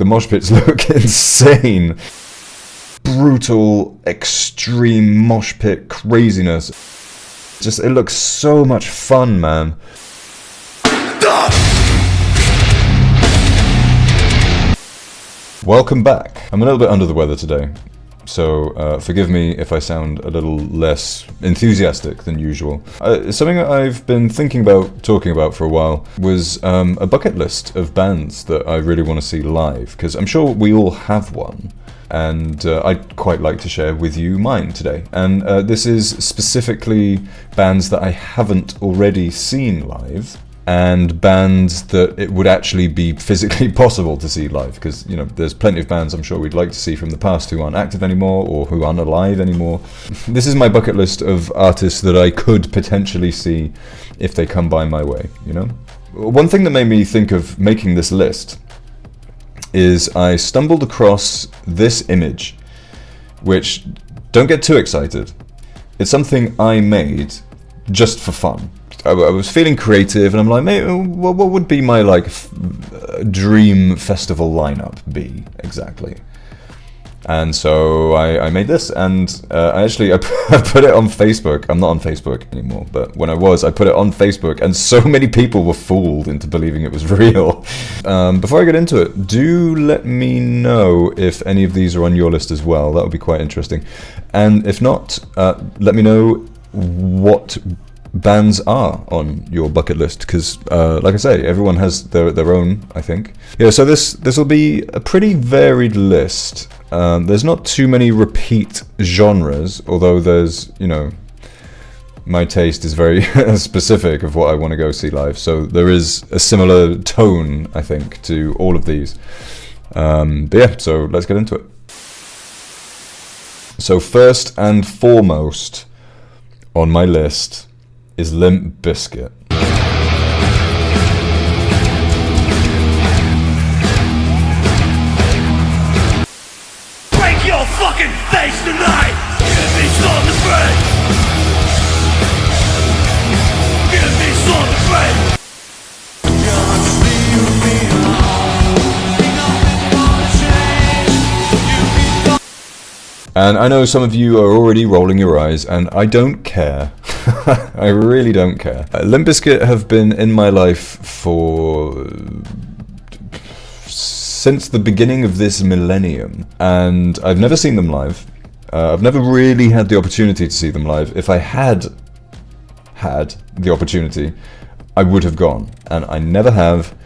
The mosh pits look insane. Brutal, extreme mosh pit craziness. Just, it looks so much fun, man. Welcome back. I'm a little bit under the weather today, so forgive me if I sound a little less enthusiastic than usual. Something that I've been thinking about, talking about for a while, was a bucket list of bands that I really want to see live, because I'm sure we all have one, and I'd quite like to share with you mine today. And this is specifically bands that I haven't already seen live, and bands that it would actually be physically possible to see live, because, you know, there's plenty of bands I'm sure we'd like to see from the past who aren't active anymore or who aren't alive anymore. This is my bucket list of artists that I could potentially see if they come by my way, you know? One thing that made me think of making this list is I stumbled across this image, which, don't get too excited, it's something I made just for fun. I was feeling creative, and I'm like, maybe, what would be my dream festival lineup be exactly? And so I made this, and I put it on Facebook. I'm not on Facebook anymore, but when I was, I put it on Facebook, and so many people were fooled into believing it was real. Before I get into it, do let me know if any of these are on your list as well. That would be quite interesting. And if not, let me know what bands are on your bucket list, because like I say, everyone has their own, I think. Yeah, so this will be a pretty varied list. There's not too many repeat genres, although there's, you know, my taste is very specific of what I want to go see live, so there is a similar tone, I think, to all of these. But yeah, so let's get into it. So first and foremost on my list is Limp Bizkit. Break your fucking face tonight! Give me some to break! Give me some to break! And I know some of you are already rolling your eyes, and I don't care. I really don't care. Limp Bizkit have been in my life since the beginning of this millennium, and I've never seen them live. I've never really had the opportunity to see them live. If I had the opportunity, I would have gone, and I never have.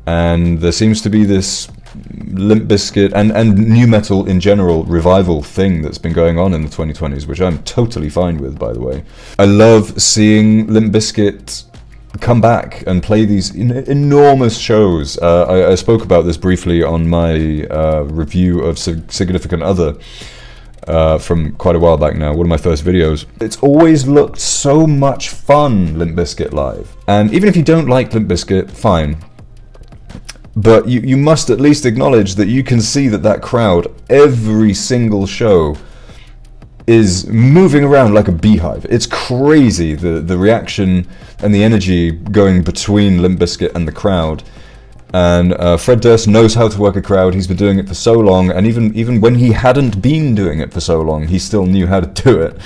And there seems to be this Limp Bizkit and nu metal in general revival thing that's been going on in the 2020s, which I'm totally fine with, by the way. I love seeing Limp Bizkit come back and play these enormous shows. I spoke about this briefly on my review of Significant Other from quite a while back now, one of my first videos. It's always looked so much fun, Limp Bizkit live. And even if you don't like Limp Bizkit, fine. But you must at least acknowledge that you can see that crowd, every single show, is moving around like a beehive. It's crazy, the reaction and the energy going between Limp Bizkit and the crowd. And Fred Durst knows how to work a crowd. He's been doing it for so long, and even when he hadn't been doing it for so long, he still knew how to do it.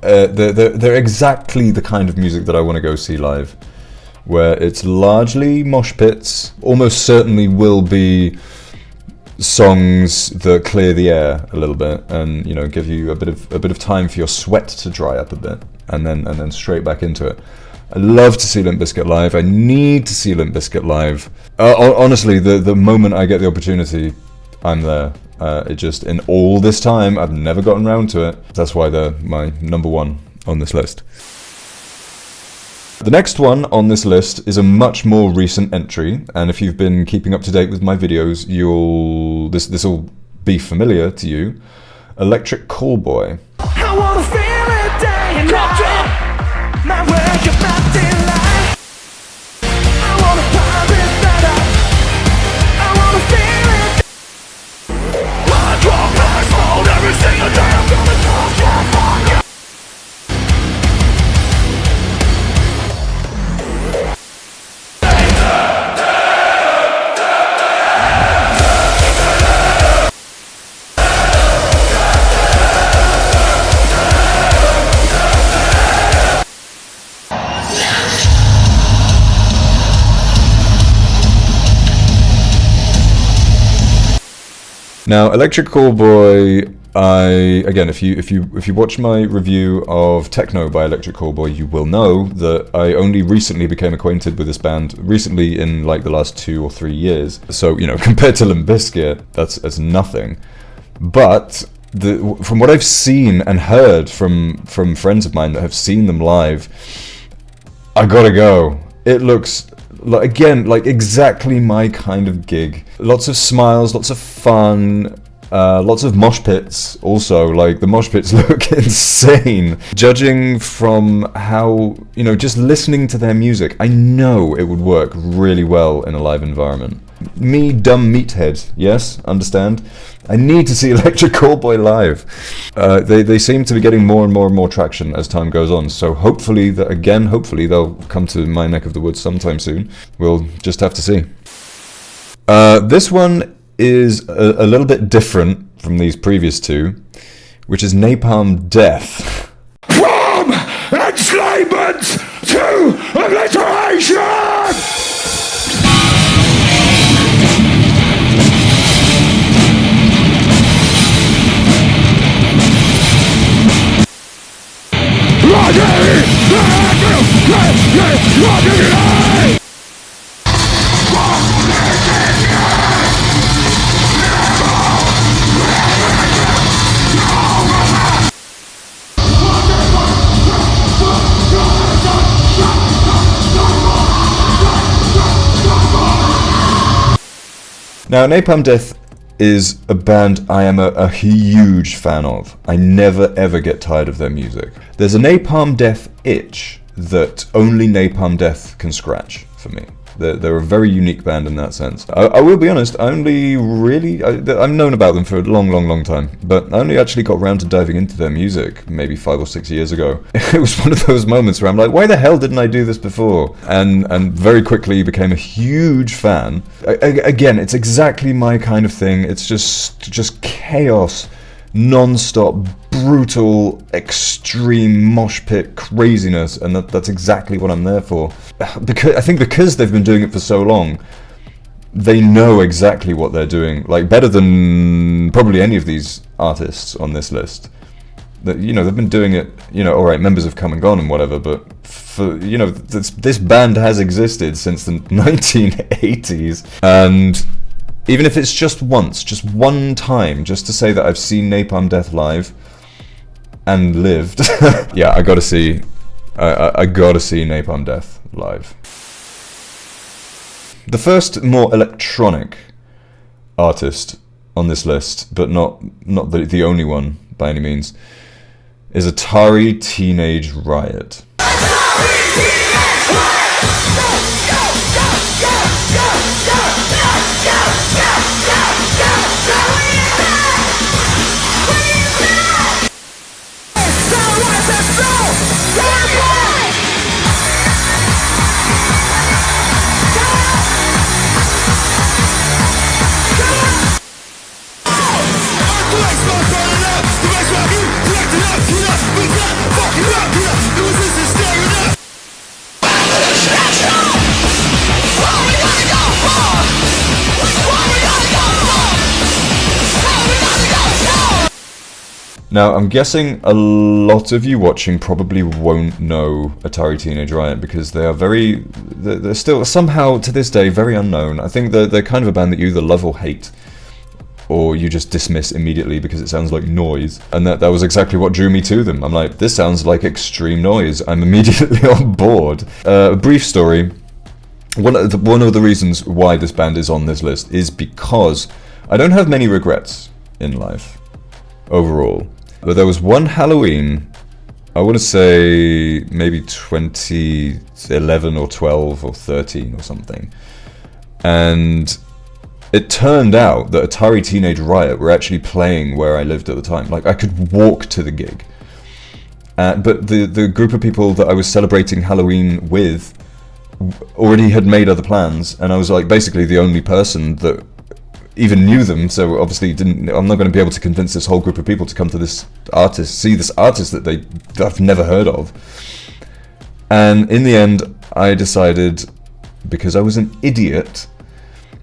They're exactly the kind of music that I want to go see live, where it's largely mosh pits. Almost certainly will be songs that clear the air a little bit, and, you know, give you a bit of time for your sweat to dry up a bit, and then straight back into it. I love to see Limp Bizkit live. I need to see Limp Bizkit live. Honestly, the moment I get the opportunity, I'm there. It just, in all this time, I've never gotten around to it. That's why they're my number one on this list. The next one on this list is a much more recent entry, and if you've been keeping up to date with my videos, this will be familiar to you. Electric Callboy. I wanna feel it day and night. My work of my delight. I wanna pop it better. I wanna feel it. I drop my phone every single day. I'm gonna talk your fuck. Now, Electric Callboy, again, if you watch my review of Techno by Electric Callboy, you will know that I only recently became acquainted with this band, recently in like the last 2 or 3 years. So, you know, compared to Limp Bizkit, that's nothing. But from what I've seen and heard from friends of mine that have seen them live, I gotta go. It looks like exactly my kind of gig. Lots of smiles, lots of fun, lots of mosh pits also. Like, the mosh pits look insane. Judging from how, you know, just listening to their music, I know it would work really well in a live environment. Me, dumb meathead, yes, understand? I need to see Electric Callboy live. They seem to be getting more and more traction as time goes on, so hopefully they'll come to my neck of the woods sometime soon. We'll just have to see. This one is a little bit different from these previous two, which is Napalm Death. From enslavement to obliteration! Now, Napalm Death is a band I am a huge fan of. I never ever get tired of their music. There's a Napalm Death itch that only Napalm Death can scratch for me. They're a very unique band in that sense. I will be honest, I've known about them for a long time, but I only actually got around to diving into their music maybe 5 or 6 years ago. It was one of those moments where I'm like, why the hell didn't I do this before? And very quickly became a huge fan. Again, it's exactly my kind of thing. It's just chaos, non-stop, brutal, extreme mosh pit craziness, and that's exactly what I'm there for. Because they've been doing it for so long, they know exactly what they're doing, like better than probably any of these artists on this list. That, you know, they've been doing it, you know, alright, members have come and gone and whatever, but for, you know, this band has existed since the 1980s, and even if it's just once, just one time, just to say that I've seen Napalm Death live and lived, yeah, I gotta see Napalm Death live. The first more electronic artist on this list, but not the only one by any means, is Atari Teenage Riot. Now, I'm guessing a lot of you watching probably won't know Atari Teenage Riot because they're still somehow to this day very unknown. I think they're kind of a band that you either love or hate, or you just dismiss immediately because it sounds like noise. And that was exactly what drew me to them. I'm like, this sounds like extreme noise. I'm immediately on board. A brief story. One of the reasons why this band is on this list is because I don't have many regrets in life overall. But there was one Halloween, I want to say maybe 2011 or 12 or 13 or something, and it turned out that Atari Teenage Riot were actually playing where I lived at the time. Like, I could walk to the gig. But the group of people that I was celebrating Halloween with already had made other plans, and I was like basically the only person that even knew them, so obviously I'm not going to be able to convince this whole group of people to come to see this artist that I've never heard of. And in the end, I decided, because I was an idiot,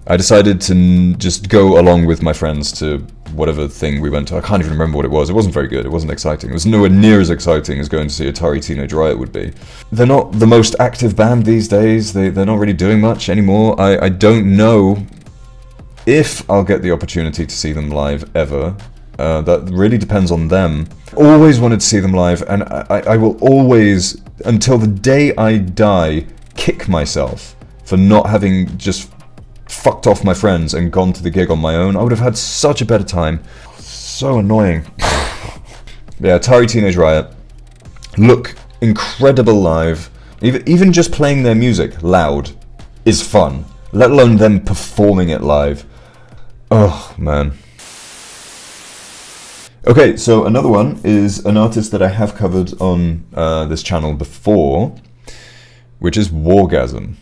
I decided to just go along with my friends to whatever thing we went to. I can't even remember what it was. It wasn't very good. It wasn't exciting. It was nowhere near as exciting as going to see Atari Teenage Riot would be. They're not the most active band these days. They're not really doing much anymore. I don't know if I'll get the opportunity to see them live ever. That really depends on them. Always wanted to see them live, and I will always, until the day I die, kick myself for not having just fucked off my friends and gone to the gig on my own. I would have had such a better time. So annoying. Yeah, Atari Teenage Riot look incredible live. Even just playing their music loud is fun, let alone them performing it live. Oh man. Okay, so another one is an artist that I have covered on this channel before, which is Wargasm.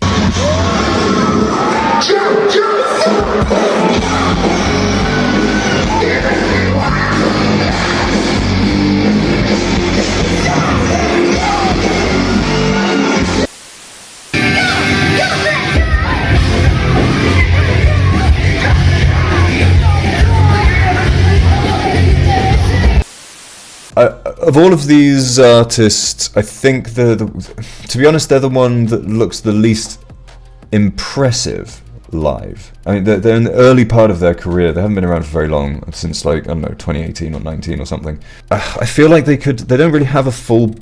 Of all of these artists, I think to be honest, they're the one that looks the least impressive live. I mean, they're in the early part of their career. They haven't been around for very long, since like, I don't know, 2018 or 19 or something. I feel like they don't really have a full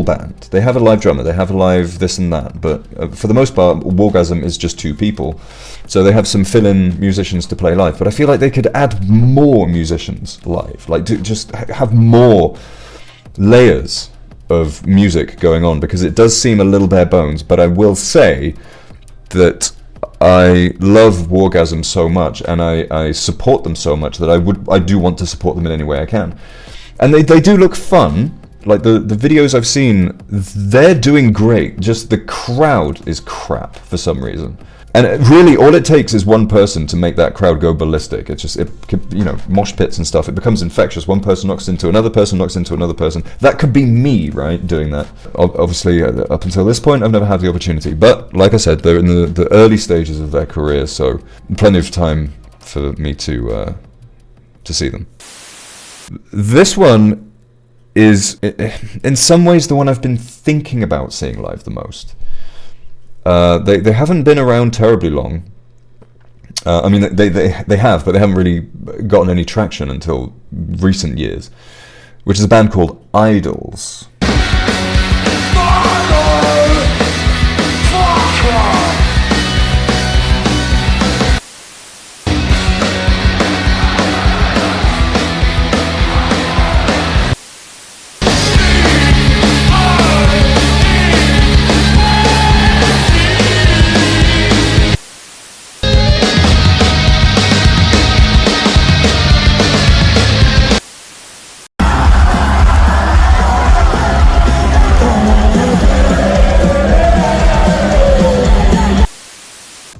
band. They have a live drummer, they have a live this and that, but for the most part, Wargasm is just two people. So they have some fill-in musicians to play live, but I feel like they could add more musicians live, like to just have more layers of music going on, because it does seem a little bare bones. But I will say that I love Wargasm so much, and I support them so much that I do want to support them in any way I can. And they do look fun. Like the videos I've seen, they're doing great. Just the crowd is crap for some reason. And really, all it takes is one person to make that crowd go ballistic. It's just, you know, mosh pits and stuff. It becomes infectious. One person knocks into another person, knocks into another person. That could be me, right, doing that. Obviously, up until this point, I've never had the opportunity. But like I said, they're in the early stages of their career, so plenty of time for me to see them. This one is, in some ways, the one I've been thinking about seeing live the most. They haven't been around terribly long. I mean, they have, but they haven't really gotten any traction until recent years, which is a band called Idols.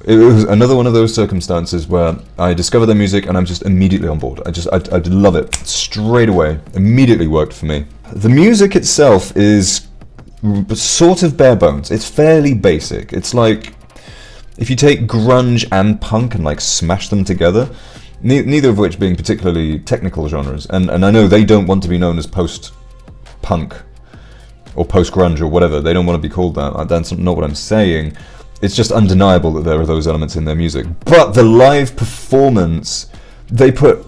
It was another one of those circumstances where I discover their music and I'm just immediately on board. I love it straight away. Immediately worked for me. The music itself is sort of bare bones. It's fairly basic. It's like if you take grunge and punk and like smash them together, neither of which being particularly technical genres. And I know they don't want to be known as post-punk or post-grunge or whatever. They don't want to be called that. That's not what I'm saying. It's just undeniable that there are those elements in their music. But the live performance, they put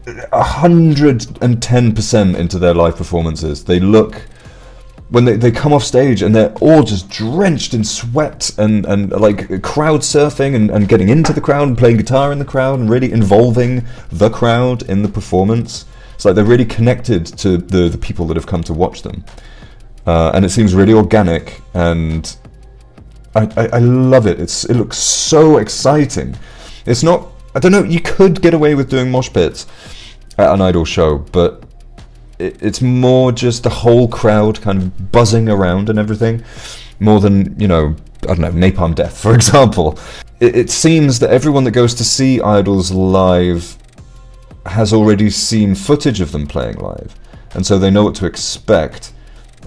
110% into their live performances. They look, when they come off stage and they're all just drenched in sweat and like crowd surfing and getting into the crowd and playing guitar in the crowd and really involving the crowd in the performance. It's like they're really connected to the people that have come to watch them. And it seems really organic, and I love it. It looks so exciting. It's not, I don't know, you could get away with doing mosh pits at an Idol show, but it's more just the whole crowd kind of buzzing around and everything, more than, you know, I don't know, Napalm Death, for example. It seems that everyone that goes to see Idols live has already seen footage of them playing live, and so they know what to expect,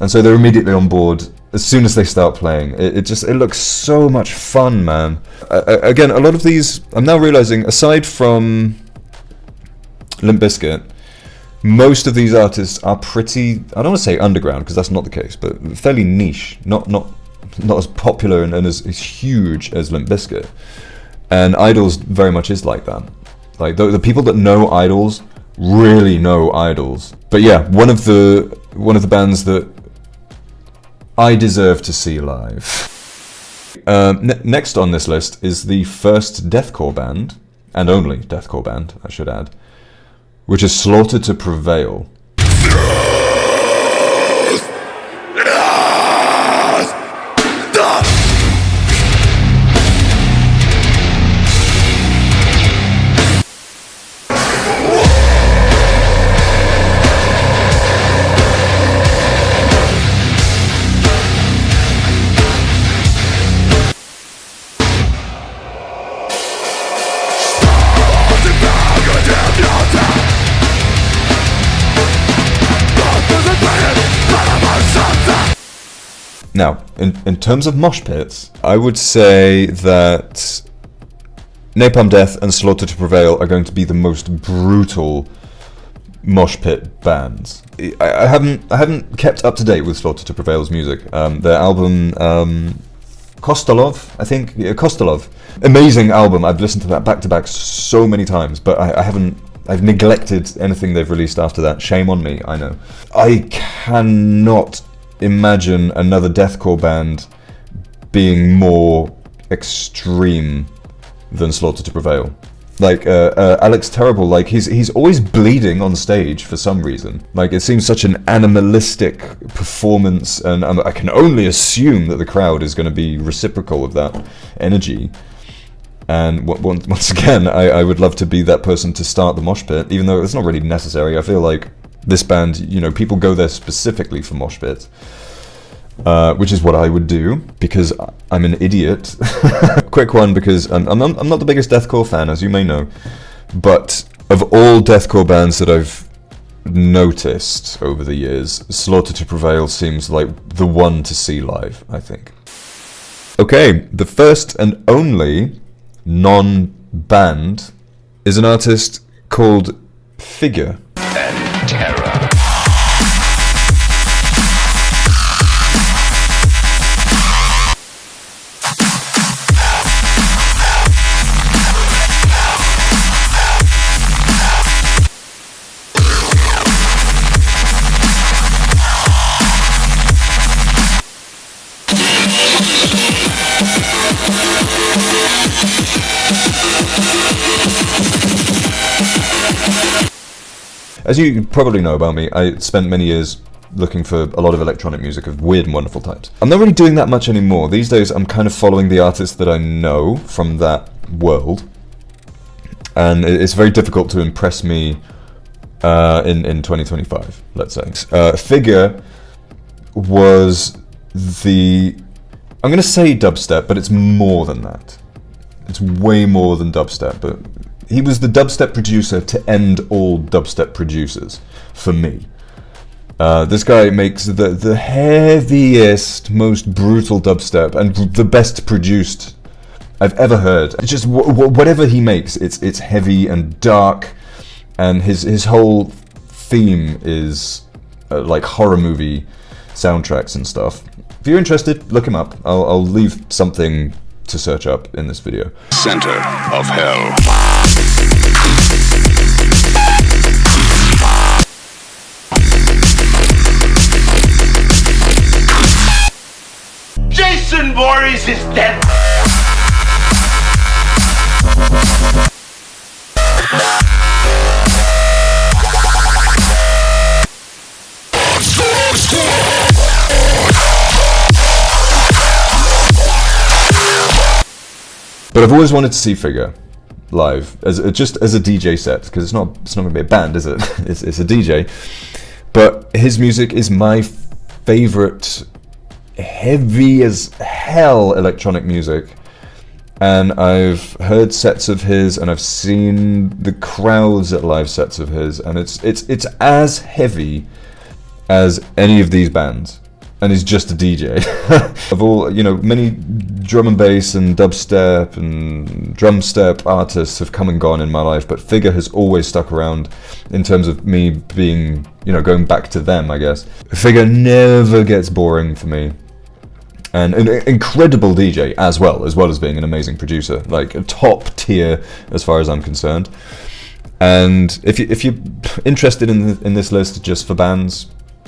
and so they're immediately on board as soon as they start playing. It looks so much fun, man. Again, a lot of these, I'm now realizing, aside from Limp Bizkit, most of these artists are pretty, I don't want to say underground because that's not the case, but fairly niche, not as popular and as huge as Limp Bizkit. And Idols very much is like that. Like the people that know Idols really know Idols. But yeah, one of the bands that I deserve to see live. Next on this list is the first deathcore band, and only deathcore band, I should add, which is Slaughter to Prevail. Now, in terms of mosh pits, I would say that Napalm Death and Slaughter to Prevail are going to be the most brutal mosh pit bands. I haven't kept up to date with Slaughter to Prevail's music. Their album Kostolov, I think, yeah, Kostolov, amazing album. I've listened to that back to back so many times, but I've neglected anything they've released after that. Shame on me, I know. I cannot imagine another deathcore band being more extreme than Slaughter to Prevail. Like Alex Terrible, like he's always bleeding on stage for some reason. Like it seems such an animalistic performance, and I can only assume that the crowd is going to be reciprocal of that energy. And once again, I would love to be that person to start the mosh pit, even though it's not really necessary. I feel like this band, you know, people go there specifically for mosh pits, which is what I would do because I'm an idiot. Quick one, because I'm not the biggest deathcore fan, as you may know, but of all deathcore bands that I've noticed over the years, Slaughter to Prevail seems like the one to see live, I think. Okay, the first and only non-band is an artist called Figure. And terror. As you probably know about me, I spent many years looking for a lot of electronic music of weird and wonderful types. I'm not really doing that much anymore. These days I'm kind of following the artists that I know from that world, and it's very difficult to impress me in 2025, let's say. Figure was I'm going to say dubstep, but it's more than that. It's way more than dubstep, but he was the dubstep producer to end all dubstep producers, for me. This guy makes the heaviest, most brutal dubstep, and the best produced I've ever heard. It's just whatever he makes, it's heavy and dark, and his whole theme is like horror movie soundtracks and stuff. If you're interested, look him up. I'll leave something to search up in this video. Center of hell. Jason Voorhees is dead. But I've always wanted to see Figure live, just as a DJ set, because it's not going to be a band, is it? it's a DJ. But his music is my favorite heavy as hell electronic music, and I've heard sets of his, and I've seen the crowds at live sets of his, and it's as heavy as any of these bands. and is just a DJ. Of all, you know, many drum and bass and dubstep and drum step artists have come and gone in my life, but Figure has always stuck around in terms of me being, you know, going back to them, I guess. Figure never gets boring for me. And an incredible DJ as well as being an amazing producer, like a top tier as far as I'm concerned. And if you're interested in this list just for bands,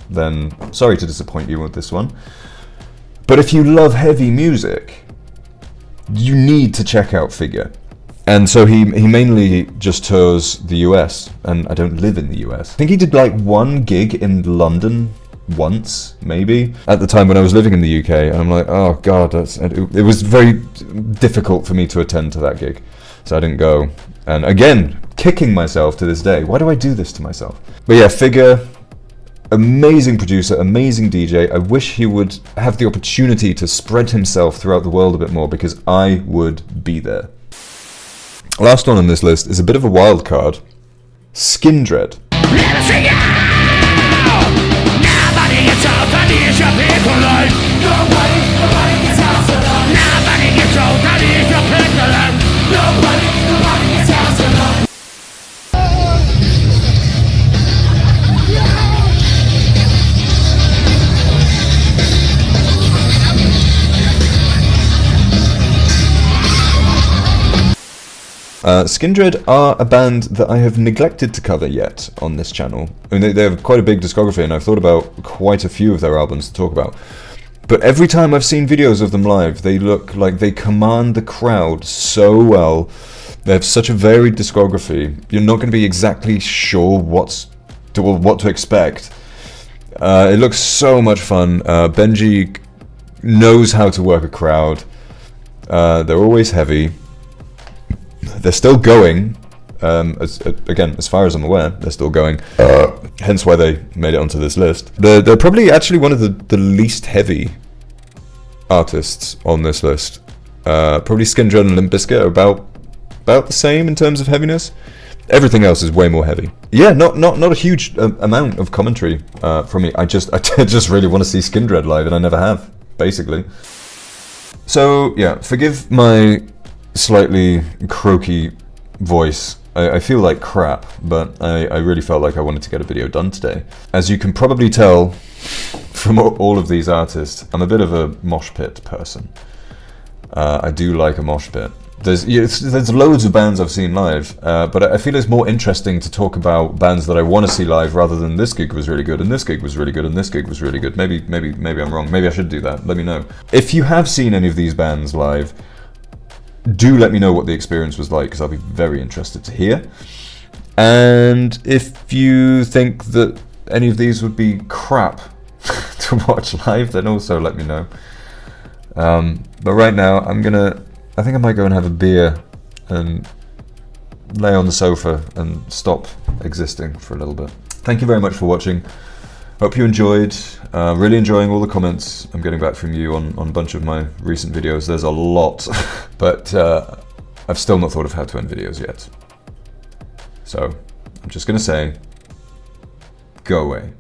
then sorry to disappoint you with this one. But if you love heavy music, you need to check out Figure. And so he mainly just tours the US, and I don't live in the US. I think he did like one gig in London once, maybe, at the time when I was living in the UK, and I'm like, oh god, it was very difficult for me to attend to that gig, so I didn't go. And again, kicking myself to this day, why do I do this to myself? But yeah, Figure, amazing producer, amazing DJ. I wish he would have the opportunity to spread himself throughout the world a bit more, because I would be there. Last one on this list is a bit of a wild card, Skindred. Skindred are a band that I have neglected to cover yet on this channel. I mean, they have quite a big discography, and I've thought about quite a few of their albums to talk about. But every time I've seen videos of them live, they look like they command the crowd so well. They have such a varied discography. You're not going to be exactly sure what to expect. It looks so much fun. Benji knows how to work a crowd. They're always heavy. They're still going. As far as I'm aware, they're still going. Hence why they made it onto this list. They're probably actually one of the least heavy artists on this list. Probably Skindred and Limp Bizkit are about the same in terms of heaviness. Everything else is way more heavy. Yeah, not a huge amount of commentary from me. I just really want to see Skindred live, and I never have, basically. So yeah, forgive my slightly croaky voice. I feel like crap, but I really felt like I wanted to get a video done today. As you can probably tell from all of these artists, I'm a bit of a mosh pit person. I do like a mosh pit. There's loads of bands I've seen live, but I feel it's more interesting to talk about bands that I want to see live rather than this gig was really good, and this gig was really good, and this gig was really good. Maybe I'm wrong. Maybe I should do that. Let me know. If you have seen any of these bands live, do let me know what the experience was like, because I'll be very interested to hear. And if you think that any of these would be crap to watch live, then also let me know. But right now, I think I might go and have a beer and lay on the sofa and stop existing for a little bit. Thank you very much for watching. Hope you enjoyed. Really enjoying all the comments I'm getting back from you on a bunch of my recent videos. There's a lot, but I've still not thought of how to end videos yet. So I'm just gonna say, go away.